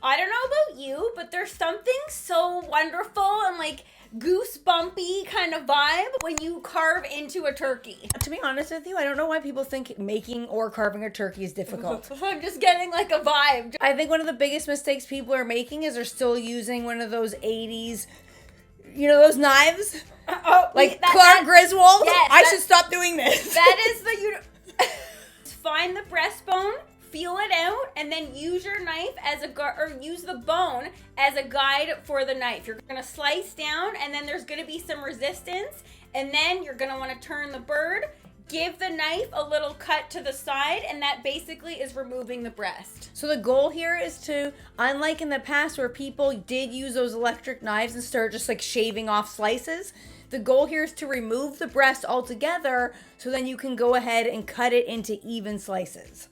I don't know about you, but there's something so wonderful and like goosebumpy kind of vibe when you carve into a turkey. To be honest with you, I don't know why people think making or carving a turkey is difficult. I'm just getting like a vibe. I think one of the biggest mistakes people are making is they're still using one of those 80s, you know, those knives? Like Clark Griswold? Yes, I should stop doing this. That is the... Find the breastbone, feel it out, and then use your knife as or use the bone as a guide for the knife. You're gonna slice down, and then there's gonna be some resistance, and then you're gonna wanna turn the bird, give the knife a little cut to the side, and that basically is removing the breast. So the goal here is to, unlike in the past where people did use those electric knives and start just like shaving off slices, the goal here is to remove the breast altogether so then you can go ahead and cut it into even slices.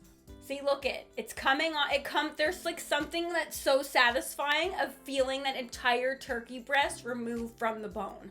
See, look it's coming on. There's like something that's so satisfying of feeling that entire turkey breast removed from the bone.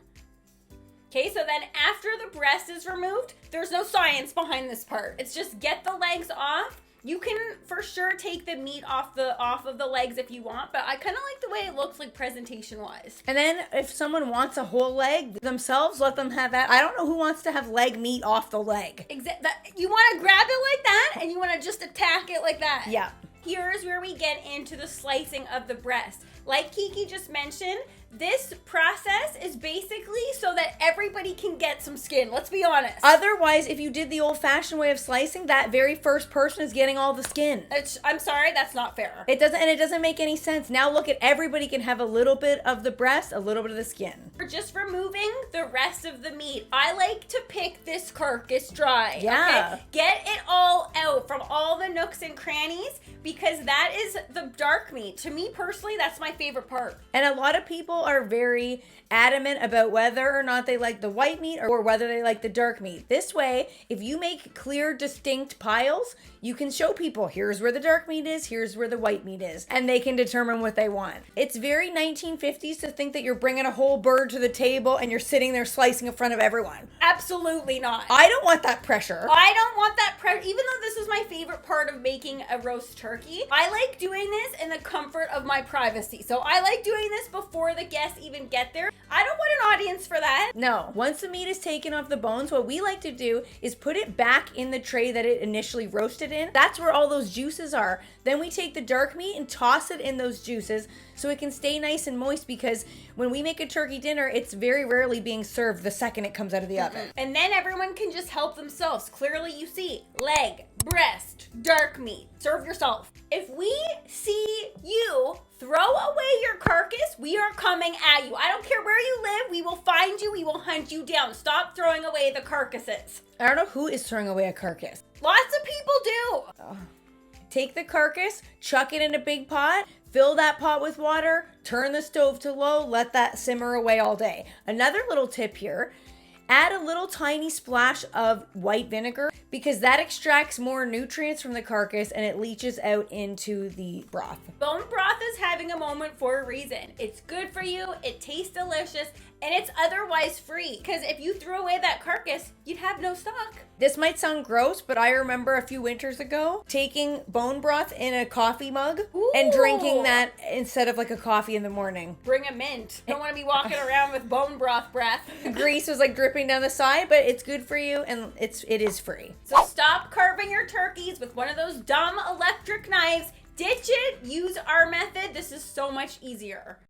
Okay, so then after the breast is removed, there's no science behind this part. It's just get the legs off. You can for sure take the meat off of the legs if you want, but I kind of like the way it looks like presentation wise. And then if someone wants a whole leg themselves, let them have that. I don't know who wants to have leg meat off the leg. You want to grab it like that and you want to just attack it like that. Yeah. Here's where we get into the slicing of the breast. Like Kiki just mentioned, this process is basically so that everybody can get some skin. Let's be honest. Otherwise, if you did the old-fashioned way of slicing, that very first person is getting all the skin. I'm sorry, that's not fair. It doesn't make any sense. Now look at everybody can have a little bit of the breast, a little bit of the skin. We're just removing the rest of the meat. I like to pick this carcass dry. Yeah. Okay? Get it all out from all the nooks and crannies because that is the dark meat. To me personally, that's my favorite part. And a lot of people are very adamant about whether or not they like the white meat or whether they like the dark meat. This way, if you make clear, distinct piles, you can show people here's where the dark meat is, here's where the white meat is, and they can determine what they want. It's very 1950s to think that you're bringing a whole bird to the table and you're sitting there slicing in front of everyone. Absolutely not. I don't want that pressure. I don't want that pressure. Even though this is my favorite part of making a roast turkey, I like doing this in the comfort of my privacy. So I like doing this before the guests even get there. I don't want an audience for that. No. Once the meat is taken off the bones, what we like to do is put it back in the tray that it initially roasted in. That's where all those juices are. Then we take the dark meat and toss it in those juices so it can stay nice and moist, because when we make a turkey dinner, it's very rarely being served the second it comes out of the oven. And then everyone can just help themselves. Clearly you see leg, breast, dark meat. Serve yourself. If we see you throw away your carcass, we are coming at you. I don't care where you live. We will find you. We will hunt you down. Stop throwing away the carcasses. I don't know who is throwing away a carcass. Lots of people do. Take the carcass, chuck it in a big pot, fill that pot with water, turn the stove to low, let that simmer away all day. Another little tip here, add a little tiny splash of white vinegar because that extracts more nutrients from the carcass and it leaches out into the broth. Bone broth is having a moment for a reason. It's good for you, it tastes delicious, and it's otherwise free. Because if you threw away that carcass, you'd have no stock. This might sound gross, but I remember a few winters ago taking bone broth in a coffee mug and drinking that instead of like a coffee in the morning. Bring a mint. Don't want to be walking around with bone broth breath. Grease was like dripping down the side, but it's good for you and it is free. So stop carving your turkeys with one of those dumb electric knives. Ditch it. Use our method. This is so much easier.